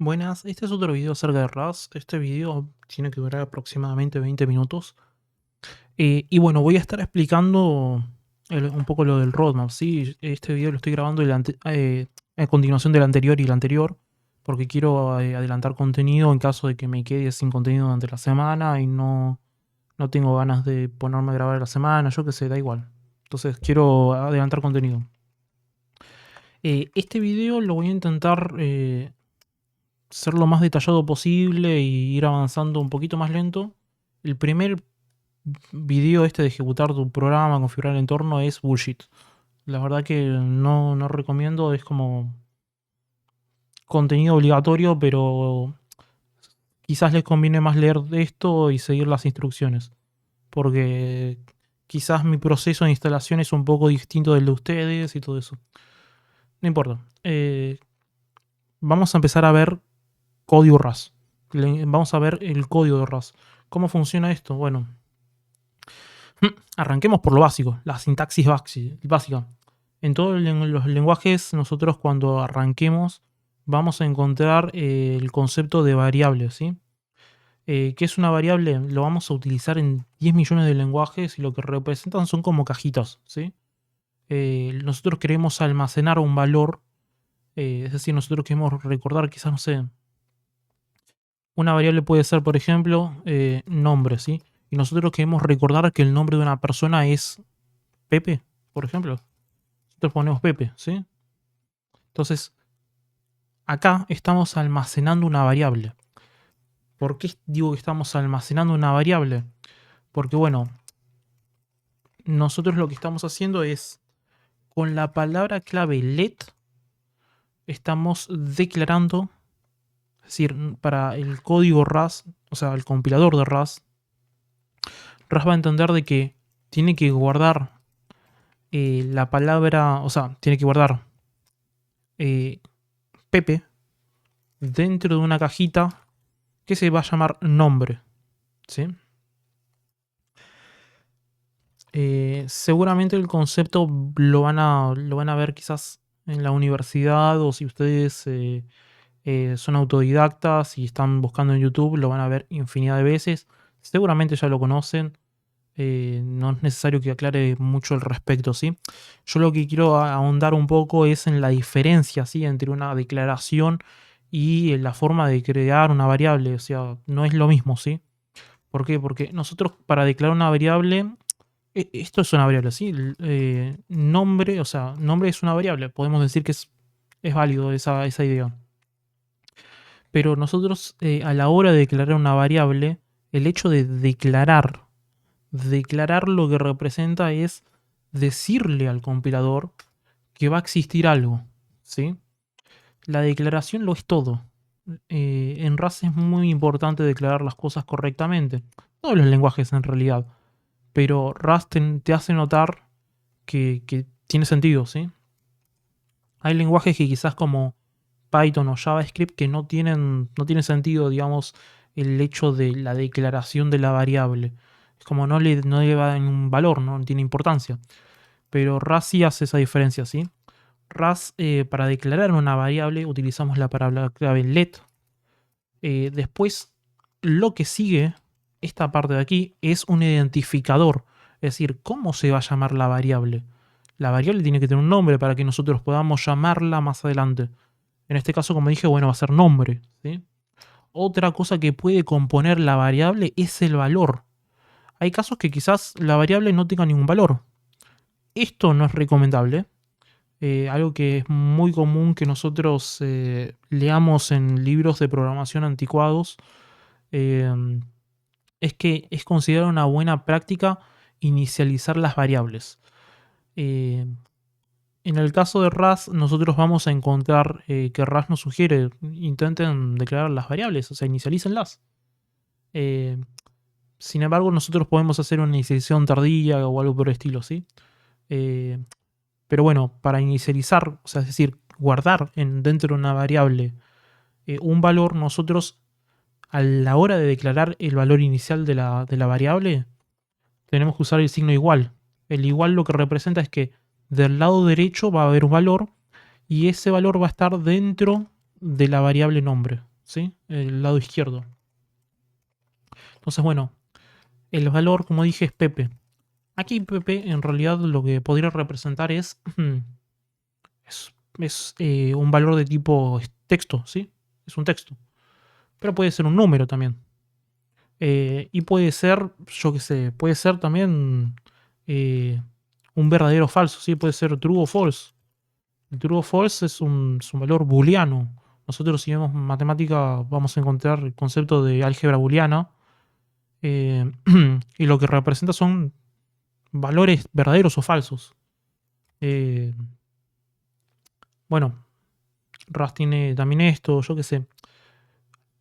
Buenas, este es otro video acerca de RAS. Este video tiene que durar aproximadamente 20 minutos. Y bueno, voy a estar explicando un poco lo del roadmap, ¿sí? Este video lo estoy grabando a continuación del anterior y el anterior, porque quiero adelantar contenido en caso de que me quede sin contenido durante la semana y no tengo ganas de ponerme a grabar la semana, yo qué sé, da igual. Entonces quiero adelantar contenido. Este video lo voy a intentar ser lo más detallado posible y ir avanzando un poquito más lento. El primer video de ejecutar tu programa, configurar el entorno es bullshit. La verdad que no recomiendo, es como contenido obligatorio, pero quizás les conviene más leer esto y seguir las instrucciones. Porque quizás mi proceso de instalación es un poco distinto del de ustedes y todo eso. No importa. Vamos a empezar a ver código RAS. Vamos a ver el código de RAS. ¿Cómo funciona esto? Bueno, arranquemos por lo básico, la sintaxis básica. En todos los lenguajes, nosotros cuando arranquemos vamos a encontrar el concepto de variable, ¿sí? ¿Qué es una variable? Lo vamos a utilizar en 10 millones de lenguajes y lo que representan son como cajitas, ¿sí? Nosotros queremos almacenar un valor, es decir, nosotros queremos recordar, quizás, no sé, una variable puede ser, por ejemplo, nombre, ¿sí? Y nosotros queremos recordar que el nombre de una persona es Pepe, por ejemplo. Nosotros ponemos Pepe, ¿sí? Entonces, acá estamos almacenando una variable. ¿Por qué digo que estamos almacenando una variable? Porque, bueno, nosotros lo que estamos haciendo es, con la palabra clave let, estamos declarando, es decir, para el código RAS, o sea, el compilador de RAS va a entender de que tiene que guardar la palabra, o sea, tiene que guardar Pepe dentro de una cajita que se va a llamar nombre, ¿sí? Seguramente el concepto lo van a ver quizás en la universidad, o si ustedes son autodidactas y están buscando en YouTube, lo van a ver infinidad de veces. Seguramente ya lo conocen. No es necesario que aclare mucho al respecto, ¿sí? Yo lo que quiero ahondar un poco es en la diferencia, ¿sí? Entre una declaración y la forma de crear una variable. O sea, no es lo mismo, ¿sí? ¿Por qué? Porque nosotros, para declarar una variable, esto es una variable, ¿sí? Nombre, o sea, nombre es una variable. Podemos decir que es válido esa idea. Pero nosotros, a la hora de declarar una variable, el hecho de declarar lo que representa es decirle al compilador que va a existir algo, ¿sí? La declaración lo es todo. En RAS es muy importante declarar las cosas correctamente. Todos los lenguajes en realidad. Pero RAS te hace notar que tiene sentido, ¿sí? Hay lenguajes que quizás como Python o JavaScript que no tienen sentido, digamos, el hecho de la declaración de la variable. Es como no le va un valor, no tiene importancia. Pero RAS sí hace esa diferencia, ¿sí? RAS, para declarar una variable, utilizamos la palabra clave let. Después, lo que sigue, esta parte de aquí, es un identificador. Es decir, ¿cómo se va a llamar la variable? La variable tiene que tener un nombre para que nosotros podamos llamarla más adelante. En este caso, como dije, bueno, va a ser nombre, ¿sí? Otra cosa que puede componer la variable es el valor. Hay casos que quizás la variable no tenga ningún valor. Esto no es recomendable. Algo que es muy común que nosotros leamos en libros de programación anticuados eh, es que es considerado una buena práctica inicializar las variables. Eh, en el caso de RAS, nosotros vamos a encontrar que RAS nos sugiere intenten declarar las variables, o sea, inicialícenlas. Eh, Sin embargo, nosotros podemos hacer una inicialización tardía o algo por el estilo, ¿sí? Eh, pero bueno, para inicializar, o sea, es decir, guardar dentro de una variable un valor, nosotros a la hora de declarar el valor inicial de la variable, tenemos que usar el signo igual. El igual lo que representa es que del lado derecho va a haber un valor y ese valor va a estar dentro de la variable nombre, ¿sí? El lado izquierdo. Entonces, bueno, el valor, como dije, es Pepe. Aquí Pepe en realidad lo que podría representar es un valor de tipo texto, ¿sí? Es un texto. Pero puede ser un número también. Y puede ser, yo qué sé, puede ser también eh, un verdadero o falso, ¿sí? Puede ser true o false. El true o false es un valor booleano. Nosotros si vemos matemática vamos a encontrar el concepto de álgebra booleana. eh, y lo que representa son valores verdaderos o falsos. Eh, bueno, Rust tiene también esto, yo qué sé.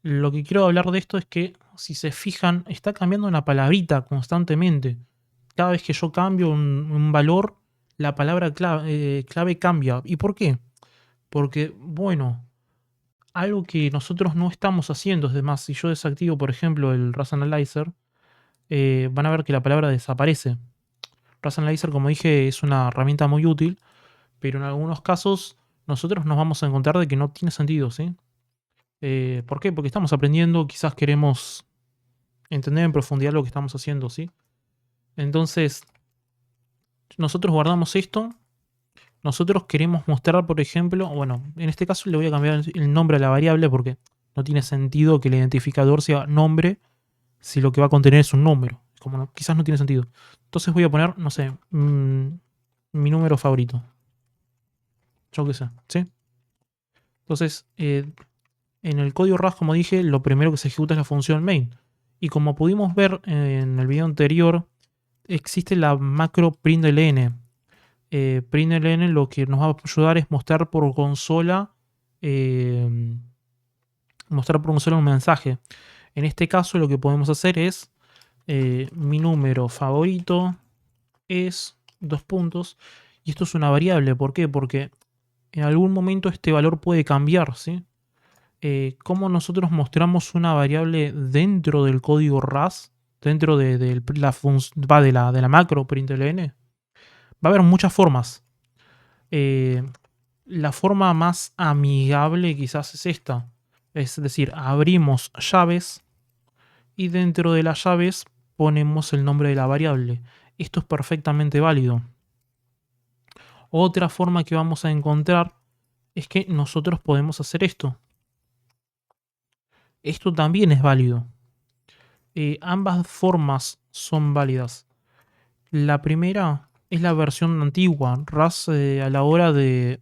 Lo que quiero hablar de esto es que, si se fijan, está cambiando una palabrita constantemente. Cada vez que yo cambio un valor, la palabra clave cambia. ¿Y por qué? Porque, bueno, algo que nosotros no estamos haciendo, es demás, si yo desactivo, por ejemplo, el Rust Analyzer, van a ver que la palabra desaparece. Rust Analyzer, como dije, es una herramienta muy útil, pero en algunos casos nosotros nos vamos a encontrar de que no tiene sentido, ¿sí? ¿Por qué? Porque estamos aprendiendo, quizás queremos entender en profundidad lo que estamos haciendo, ¿sí? Entonces, nosotros guardamos esto, nosotros queremos mostrar, por ejemplo, bueno, en este caso le voy a cambiar el nombre a la variable porque no tiene sentido que el identificador sea nombre si lo que va a contener es un número. Como quizás no tiene sentido. Entonces voy a poner, no sé, mi número favorito. Yo qué sé, ¿sí? Entonces, en el código Rust, como dije, lo primero que se ejecuta es la función main. Y como pudimos ver en el video anterior, existe la macro println. Println lo que nos va a ayudar es mostrar por consola eh, un mensaje. En este caso lo que podemos hacer es mi número favorito es dos puntos. Y esto es una variable. ¿Por qué? Porque en algún momento este valor puede cambiar, ¿sí? Cómo nosotros mostramos una variable dentro del código Rust, dentro de la macro println. Va a haber muchas formas. Eh, la forma más amigable quizás es esta. Es decir, abrimos llaves y dentro de las llaves ponemos el nombre de la variable. Esto es perfectamente válido. Otra forma que vamos a encontrar es que nosotros podemos hacer esto. Esto también es válido. Ambas formas son válidas. La primera es la versión antigua. Rust a la hora de...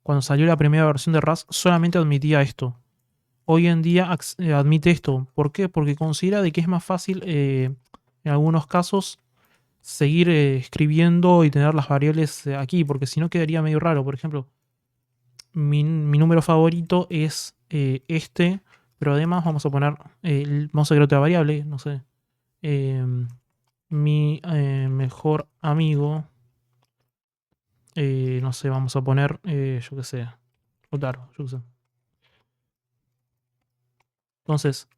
Cuando salió la primera versión de Rust solamente admitía esto. Hoy en día admite esto. ¿Por qué? Porque considera de que es más fácil en algunos casos seguir escribiendo y tener las variables aquí, porque si no quedaría medio raro. Por ejemplo, mi número favorito es este, pero además vamos a poner, vamos a crear otra variable, no sé, em, mi mejor amigo, no sé, vamos a poner, yo qué sé, Otaro, yo qué sé. Entonces,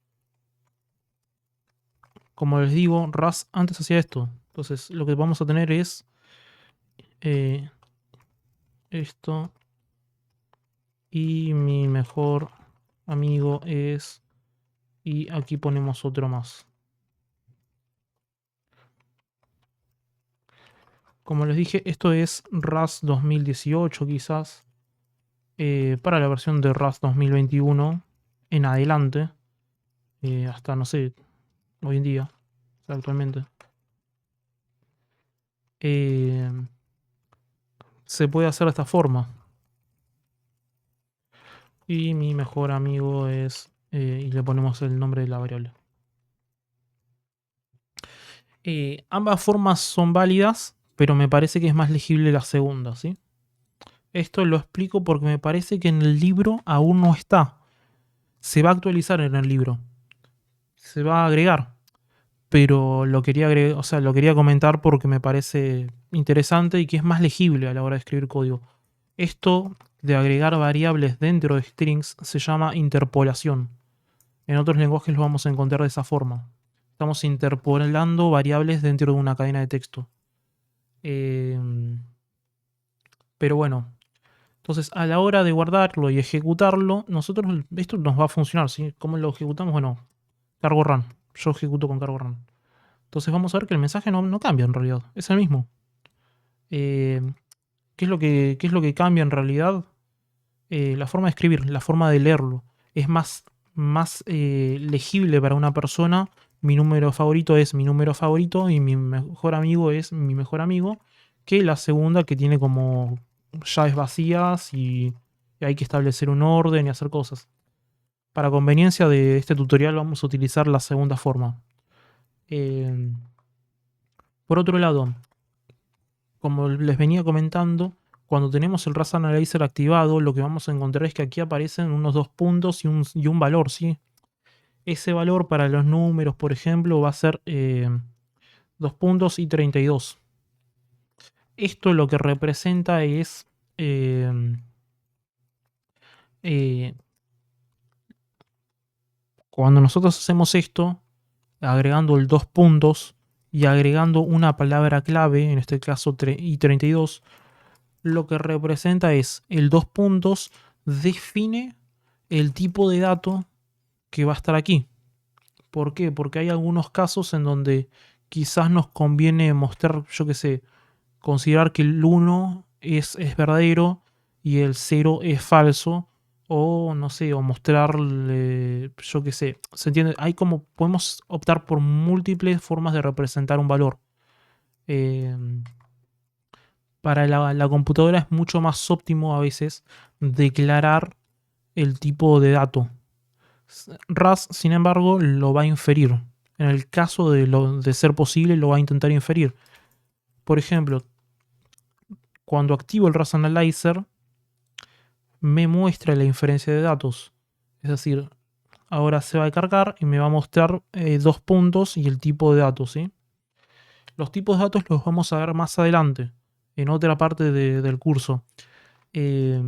como les digo, Rust antes hacía esto. Entonces, lo que vamos a tener es eh, esto. Y mi mejor amigo es... Y aquí ponemos otro más. Como les dije, esto es Rust 2018 quizás. Para la versión de Rust 2021 en adelante. Hasta, no sé, hoy en día, actualmente. eh, Se puede hacer de esta forma. Y mi mejor amigo es... y le ponemos el nombre de la variable. Ambas formas son válidas, pero me parece que es más legible la segunda, ¿sí? Esto lo explico porque me parece que en el libro aún no está. Se va a actualizar en el libro. Se va a agregar. Pero lo quería agregar, o sea, lo quería comentar porque me parece interesante y que es más legible a la hora de escribir código. Esto de agregar variables dentro de strings se llama interpolación. En otros lenguajes lo vamos a encontrar de esa forma. Estamos interpolando variables dentro de una cadena de texto. Pero bueno, Entonces, a la hora de guardarlo y ejecutarlo, esto nos va a funcionar, ¿sí? ¿Cómo lo ejecutamos? Bueno, cargo run. Yo ejecuto con cargo run. Entonces vamos a ver que el mensaje no cambia en realidad. Es el mismo. Eh, qué es lo que cambia en realidad? La forma de escribir, la forma de leerlo. Es más legible para una persona. Mi número favorito es mi número favorito y mi mejor amigo es mi mejor amigo. Que la segunda que tiene como llaves vacías y hay que establecer un orden y hacer cosas. Para conveniencia de este tutorial vamos a utilizar la segunda forma. Eh, por otro lado, como les venía comentando, cuando tenemos el RAS Analyzer activado, lo que vamos a encontrar es que aquí aparecen unos dos puntos y un valor, ¿sí? Ese valor para los números, por ejemplo, va a ser 2 puntos y 32. Esto lo que representa es eh, eh, cuando nosotros hacemos esto, agregando el 2 puntos y agregando una palabra clave, en este caso y 32, lo que representa es el 2 puntos define el tipo de dato que va a estar aquí. ¿Por qué? Porque hay algunos casos en donde quizás nos conviene mostrar, yo qué sé, considerar que el 1 es verdadero y el 0 es falso. O no sé, o mostrarle, yo qué sé, ¿se entiende? Hay como, podemos optar por múltiples formas de representar un valor. Eh, para la computadora es mucho más óptimo a veces declarar el tipo de dato. RAS, sin embargo, lo va a inferir. En el caso de ser posible, lo va a intentar inferir. Por ejemplo, cuando activo el RAS Analyzer, me muestra la inferencia de datos. Es decir, ahora se va a cargar y me va a mostrar 2 puntos y el tipo de datos. ¿Sí? Los tipos de datos los vamos a ver más adelante, en otra parte del curso. Eh,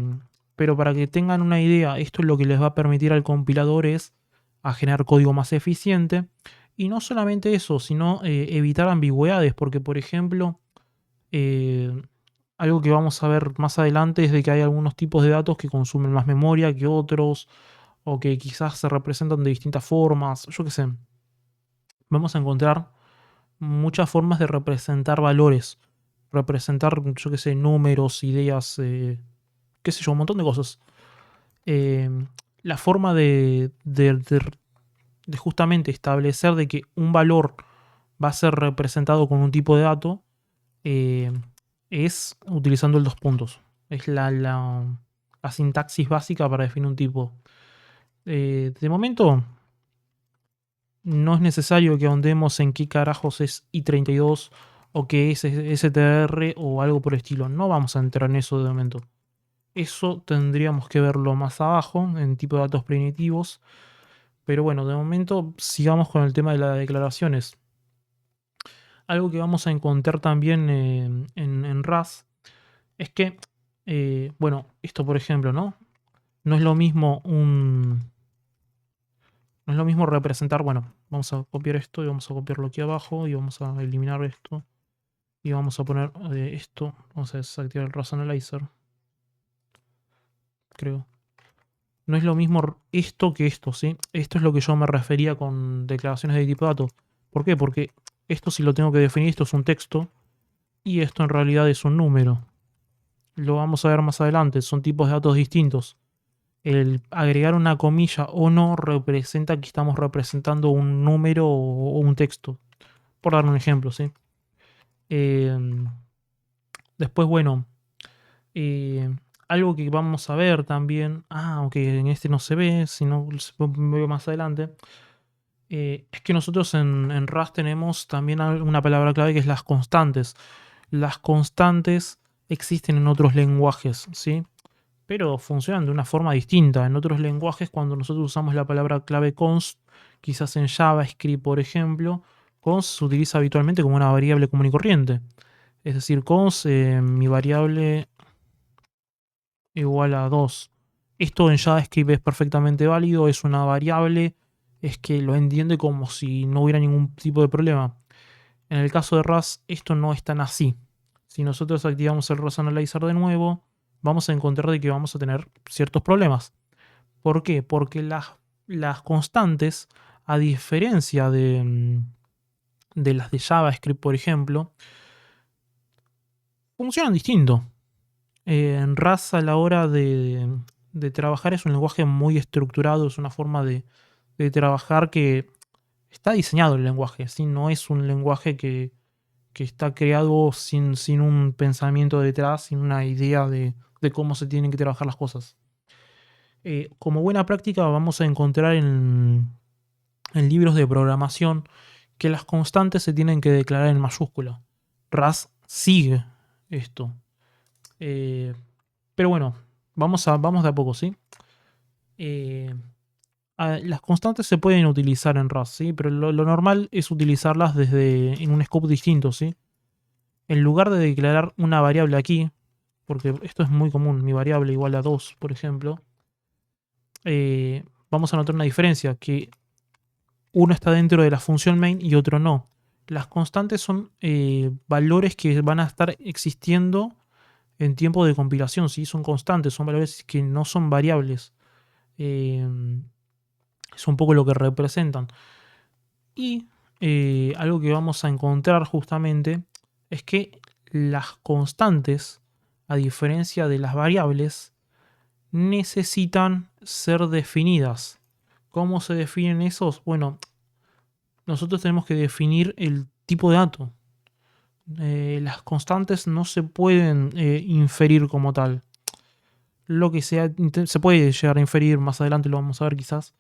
pero para que tengan una idea, esto es lo que les va a permitir al compilador es a generar código más eficiente. Y no solamente eso, sino evitar ambigüedades, porque por ejemplo, eh, algo que vamos a ver más adelante es de que hay algunos tipos de datos que consumen más memoria que otros, o que quizás se representan de distintas formas, yo qué sé. Vamos a encontrar muchas formas de representar valores, representar, yo qué sé, números, ideas, qué sé yo, un montón de cosas. Eh, la forma de justamente establecer de que un valor va a ser representado con un tipo de dato eh, es utilizando el dos puntos. Es la sintaxis básica para definir un tipo. De momento, no es necesario que ahondemos en qué carajos es i32 o qué es STR o algo por el estilo. No vamos a entrar en eso de momento. Eso tendríamos que verlo más abajo, en tipo de datos primitivos. Pero bueno, de momento sigamos con el tema de las declaraciones. Algo que vamos a encontrar también en RAS es que, bueno, esto por ejemplo, ¿no? No es lo mismo no es lo mismo representar, bueno, vamos a copiar esto y vamos a copiarlo aquí abajo y vamos a eliminar esto y vamos a poner esto, vamos a desactivar el RAS Analyzer, creo. No es lo mismo esto que esto, ¿sí? Esto es lo que yo me refería con declaraciones de tipo dato. ¿Por qué? Porque esto si lo tengo que definir, esto es un texto y esto en realidad es un número. Lo vamos a ver más adelante, son tipos de datos distintos. El agregar una comilla o no representa que estamos representando un número o un texto. Por dar un ejemplo, ¿sí? Después, bueno, eh, algo que vamos a ver también, aunque en este no se ve, sino se ve más adelante, es que nosotros en Rust tenemos también una palabra clave que es las constantes. Las constantes existen en otros lenguajes, ¿sí? Pero funcionan de una forma distinta. En otros lenguajes, cuando nosotros usamos la palabra clave const, quizás en JavaScript, por ejemplo, const se utiliza habitualmente como una variable común y corriente. Es decir, const, mi variable igual a 2. Esto en JavaScript es perfectamente válido, es una variable, es que lo entiende como si no hubiera ningún tipo de problema. En el caso de Rust, esto no es tan así. Si nosotros activamos el Rust Analyzer de nuevo, vamos a encontrar de que vamos a tener ciertos problemas. ¿Por qué? Porque las constantes, a diferencia de las de JavaScript, por ejemplo, funcionan distinto. En RAS a la hora de trabajar es un lenguaje muy estructurado, es una forma de trabajar que está diseñado el lenguaje, ¿sí? No es un lenguaje que está creado sin un pensamiento detrás, sin una idea de cómo se tienen que trabajar las cosas. Como buena práctica vamos a encontrar en libros de programación que las constantes se tienen que declarar en mayúscula. RAS sigue esto. Eh, pero bueno, vamos de a poco, ¿sí? Eh, las constantes se pueden utilizar en RAS, ¿sí? Pero lo normal es utilizarlas en un scope distinto, ¿sí? En lugar de declarar una variable aquí, porque esto es muy común, mi variable igual a 2, por ejemplo, vamos a notar una diferencia, que uno está dentro de la función main y otro no. Las constantes son valores que van a estar existiendo en tiempo de compilación, ¿sí? Son constantes, son valores que no son variables. Eh, es un poco lo que representan. Y algo que vamos a encontrar justamente es que las constantes, a diferencia de las variables, necesitan ser definidas. ¿Cómo se definen esos? Bueno, nosotros tenemos que definir el tipo de dato. Las constantes no se pueden inferir como tal. Lo que sea, se puede llegar a inferir, más adelante lo vamos a ver quizás,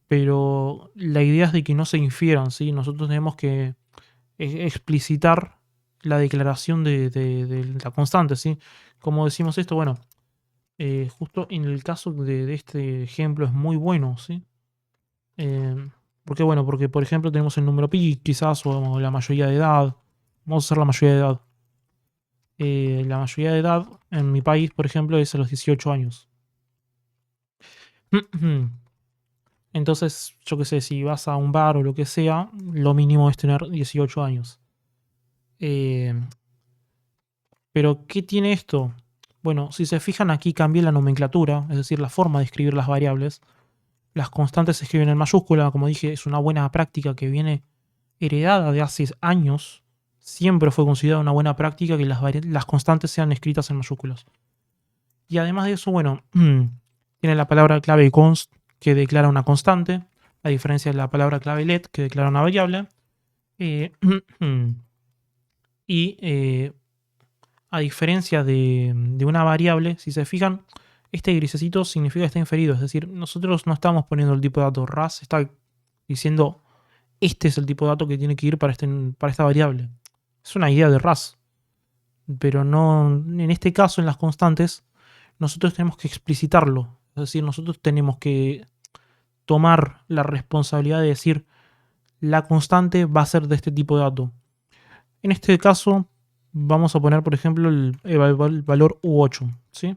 pero la idea es de que no se infieran, ¿sí? Nosotros tenemos que explicitar la declaración de la constante, ¿sí? Como decimos esto, bueno, justo en el caso de este ejemplo es muy bueno, ¿sí? Eh, ¿Por qué? Bueno, porque por ejemplo tenemos el número pi, quizás, o la mayoría de edad. Vamos a hacer la mayoría de edad. La mayoría de edad en mi país, por ejemplo, es a los 18 años. Entonces, yo qué sé, si vas a un bar o lo que sea, lo mínimo es tener 18 años. Eh, pero, ¿qué tiene esto? Bueno, si se fijan aquí cambié la nomenclatura, es decir, la forma de escribir las variables. Las constantes se escriben en mayúscula, como dije, es una buena práctica que viene heredada de hace años. Siempre fue considerada una buena práctica que las constantes sean escritas en mayúsculas. Y además de eso, bueno, tiene la palabra clave const que declara una constante, a diferencia de la palabra clave let que declara una variable. Eh, y a diferencia de una variable, si se fijan, este grisecito significa que está inferido. Es decir, nosotros no estamos poniendo el tipo de dato RAS, está diciendo este es el tipo de dato que tiene que ir para esta variable. Es una idea de RAS. Pero no, en este caso, en las constantes, nosotros tenemos que explicitarlo. Es decir, nosotros tenemos que tomar la responsabilidad de decir la constante va a ser de este tipo de dato. En este caso, vamos a poner, por ejemplo, el valor U8. ¿Sí?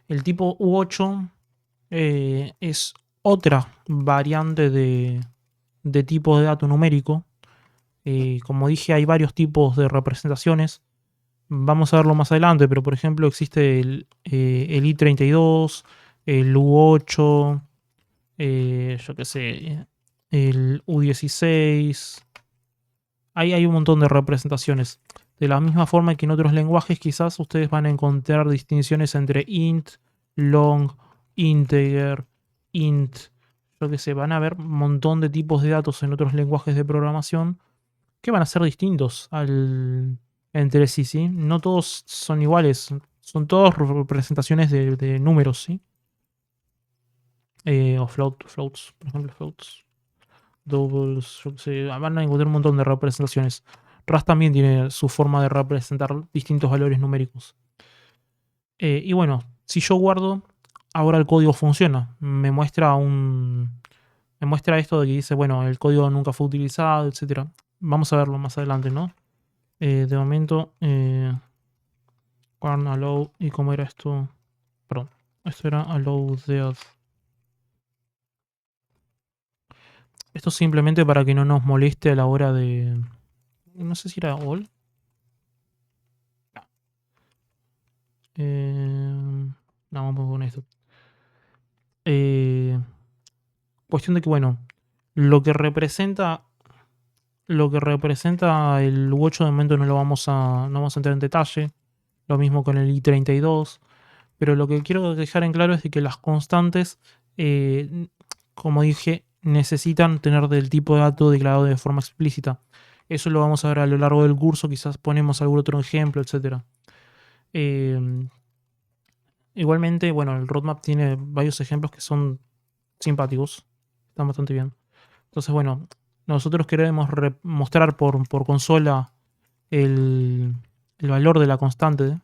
El tipo U8 es otra variante de tipo de dato numérico. Como dije, hay varios tipos de representaciones. Vamos a verlo más adelante, pero por ejemplo existe el i32, el U8, yo qué sé, el U16. Hay un montón de representaciones. De la misma forma que en otros lenguajes quizás ustedes van a encontrar distinciones entre int, long, integer, int. Yo qué sé, van a haber un montón de tipos de datos en otros lenguajes de programación que van a ser distintos entre sí, ¿sí? No todos son iguales, son todos representaciones de números, ¿sí? O floats, por ejemplo, floats, doubles, yo qué sé, van a encontrar un montón de representaciones. Rust también tiene su forma de representar distintos valores numéricos. Y bueno, si yo guardo, ahora el código funciona. Me muestra esto de que dice, bueno, el código nunca fue utilizado, etcétera. Vamos a verlo más adelante, ¿no? De momento, warn allow, ¿y cómo era esto? Perdón, esto era allow dead. Esto simplemente para que no nos moleste a la hora de... No sé si era all. No, vamos con esto. Cuestión de que, bueno, lo que representa el U8 de momento no vamos a entrar en detalle. Lo mismo con el I32. Pero lo que quiero dejar en claro es de que las constantes, como dije, necesitan tener del tipo de dato declarado de forma explícita. Eso lo vamos a ver a lo largo del curso, quizás ponemos algún otro ejemplo, etc. Igualmente, bueno, el roadmap tiene varios ejemplos que son simpáticos, están bastante bien. Entonces, bueno, nosotros queremos mostrar por consola el, el valor de la constante.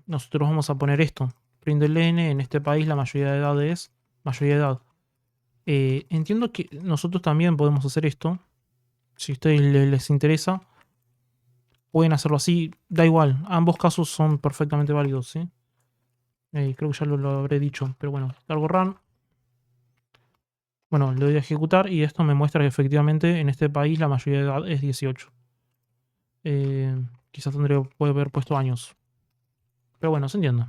Nosotros vamos a poner esto. Println, en este país la mayoría de edad es mayoría de edad. Entiendo que nosotros también podemos hacer esto. Si a ustedes les interesa, pueden hacerlo así. Da igual, ambos casos son perfectamente válidos, ¿sí? Creo que ya lo habré dicho, pero bueno, cargo run. Bueno, le doy a ejecutar y esto me muestra que efectivamente en este país la mayoría de edad es 18. Quizás puede haber puesto años. Pero bueno, se entiende.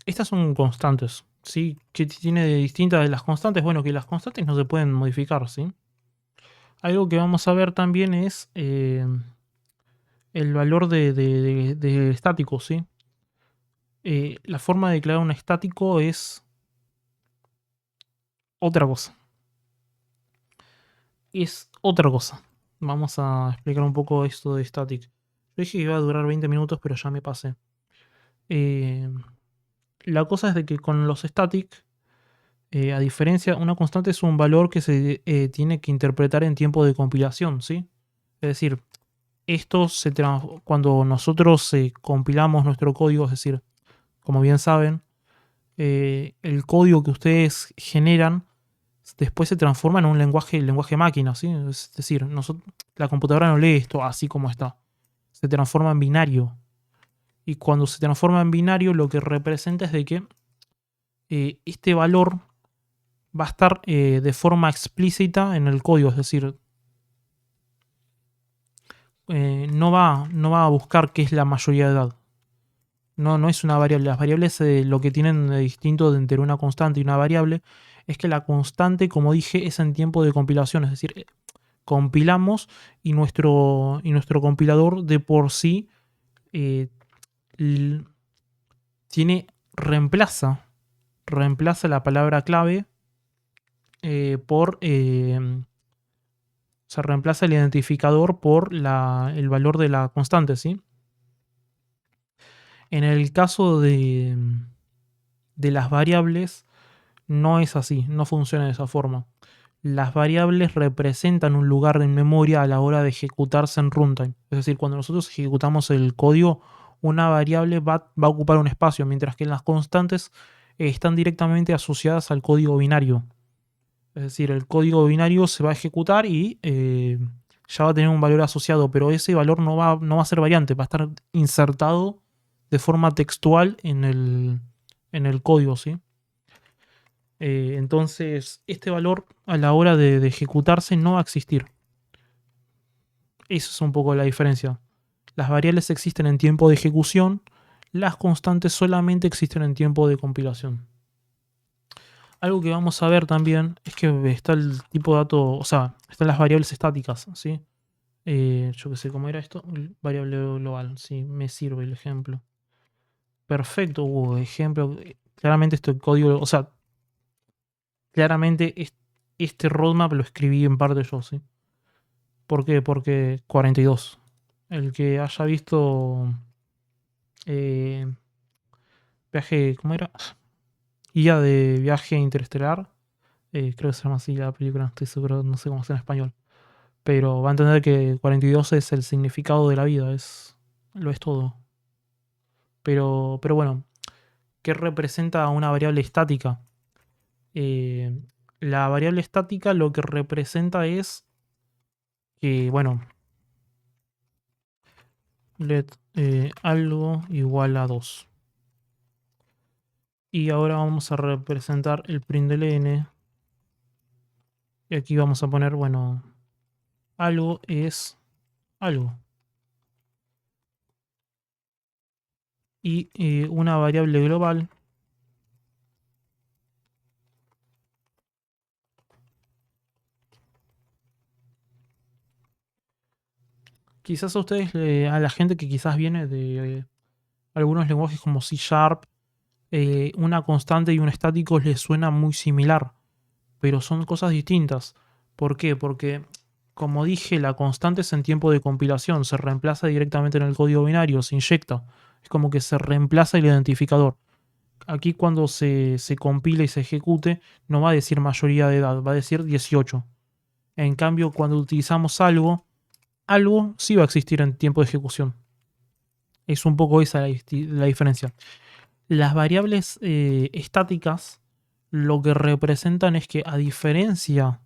Estas son constantes, ¿sí? ¿Qué tiene de distinta de las constantes? Bueno, que las constantes no se pueden modificar, ¿sí? Algo que vamos a ver también es el valor de estático, ¿sí? La forma de declarar un estático es otra cosa. Es otra cosa. Vamos a explicar un poco esto de static. Yo dije que iba a durar 20 minutos, pero ya me pasé. La cosa es de que con los static, a diferencia, una constante es un valor que se tiene que interpretar en tiempo de compilación, ¿sí? Es decir, cuando nosotros compilamos nuestro código, es decir, como bien saben, el código que ustedes generan después se transforma en un lenguaje máquina, ¿sí? Es decir, la computadora no lee esto así como está. Se transforma en binario. Y cuando se transforma en binario, lo que representa es de que este valor va a estar de forma explícita en el código. Es decir, no va a buscar qué es la mayoría de edad. No es una variable. Las variables lo que tienen de distinto entre una constante y una variable es que la constante, como dije, es en tiempo de compilación. Es decir, compilamos y nuestro compilador de por sí eh, tiene reemplaza la palabra clave por se reemplaza el identificador por el valor de la constante, ¿sí? En el caso de las variables no es así, no funciona de esa forma. Las variables representan un lugar en memoria a la hora de ejecutarse en runtime. Es decir, cuando nosotros ejecutamos el código, una variable va a ocupar un espacio, mientras que las constantes están directamente asociadas al código binario. Es decir, el código binario se va a ejecutar y ya va a tener un valor asociado, pero ese valor no va a ser variante, va a estar insertado de forma textual en el código, ¿sí? Entonces, este valor a la hora de ejecutarse no va a existir. Esa es un poco la diferencia. Las variables existen en tiempo de ejecución, las constantes solamente existen en tiempo de compilación. Algo que vamos a ver también es que está el tipo de dato, o sea, están las variables estáticas, ¿sí? Yo que sé cómo era esto, variable global, sí, me sirve el ejemplo. Perfecto, ejemplo, claramente este código, o sea, claramente este roadmap lo escribí en parte yo, ¿sí? ¿Por qué? Porque 42. El que haya visto eh, viaje, ¿cómo era? Guía de viaje interestelar, creo que se llama así la película, no estoy seguro, no sé cómo se en español. Pero va a entender que 42 es el significado de la vida, lo es todo. Pero bueno, ¿qué representa una variable estática? Eh, la variable estática lo que representa es que, bueno, let algo igual a 2. Y ahora vamos a representar el println. Y aquí vamos a poner, bueno, algo es algo. y una variable global quizás a ustedes, a la gente que quizás viene de algunos lenguajes como C Sharp, una constante y un estático les suena muy similar, pero son cosas distintas. ¿Por qué? Porque, como dije, la constante es en tiempo de compilación, se reemplaza directamente en el código binario, se inyecta. Es como que se reemplaza el identificador. Aquí cuando se compila y se ejecute, no va a decir mayoría de edad, va a decir 18. En cambio, cuando utilizamos algo sí va a existir en tiempo de ejecución. Es un poco esa la diferencia. Las variables estáticas lo que representan es que, a diferencia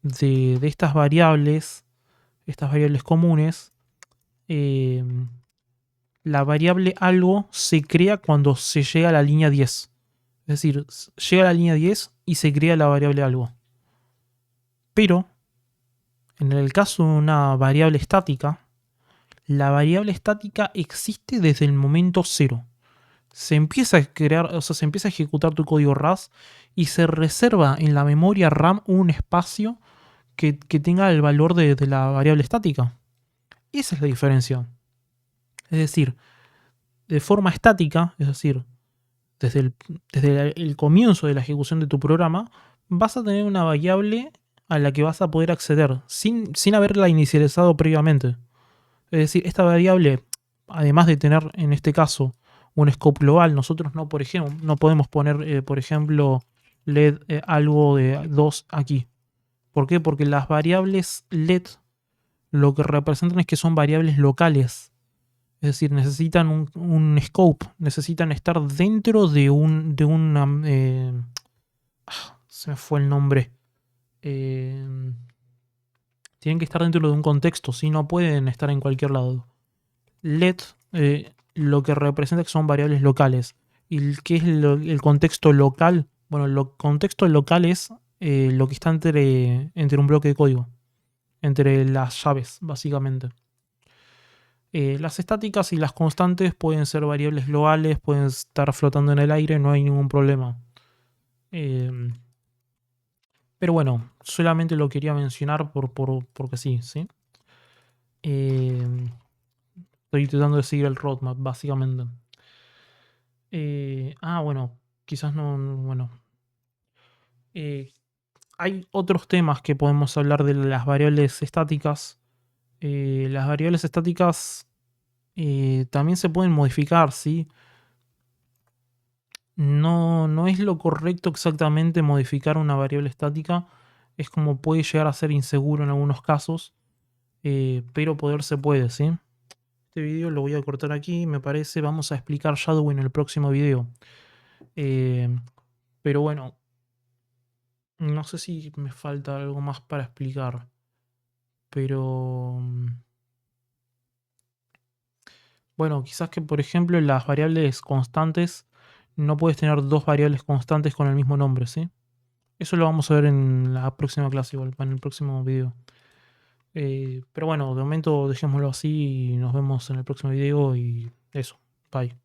de estas variables comunes, eh, la variable algo se crea cuando se llega a la línea 10. Es decir, llega a la línea 10 y se crea la variable algo. Pero, en el caso de una variable estática, la variable estática existe desde el momento cero. Se empieza a crear, o sea, se empieza a ejecutar tu código RAS y se reserva en la memoria RAM un espacio que tenga el valor de la variable estática. Esa es la diferencia. Es decir, de forma estática, es decir, desde el comienzo de la ejecución de tu programa, vas a tener una variable a la que vas a poder acceder sin haberla inicializado previamente. Es decir, esta variable, además de tener en este caso un scope global, nosotros no, por ejemplo, no podemos poner, por ejemplo, LED algo de 2 aquí. ¿Por qué? Porque las variables LED lo que representan es que son variables locales. Es decir, necesitan un scope, necesitan estar dentro de una... se me fue el nombre. Tienen que estar dentro de un contexto, si no pueden estar en cualquier lado. LED lo que representa que son variables locales. ¿Y qué es el contexto local? Bueno, el contexto local es lo que está entre un bloque de código, entre las llaves, básicamente. Las estáticas y las constantes pueden ser variables globales, pueden estar flotando en el aire, no hay ningún problema. Pero bueno, solamente lo quería mencionar porque sí, ¿sí? Estoy tratando de seguir el roadmap, básicamente. Bueno, quizás no, bueno. Hay otros temas que podemos hablar de las variables estáticas. Las variables estáticas también se pueden modificar, ¿sí? No es lo correcto exactamente modificar una variable estática. Es como puede llegar a ser inseguro en algunos casos, pero poder se puede, ¿sí? Este video lo voy a cortar aquí, me parece. Vamos a explicar Shadow en el próximo video. Eh, pero bueno, no sé si me falta algo más para explicar. Pero bueno, quizás que por ejemplo las variables constantes no puedes tener dos variables constantes con el mismo nombre, ¿sí? Eso lo vamos a ver en la próxima clase, igual, en el próximo video. Pero bueno, de momento dejémoslo así y nos vemos en el próximo video y eso. Bye.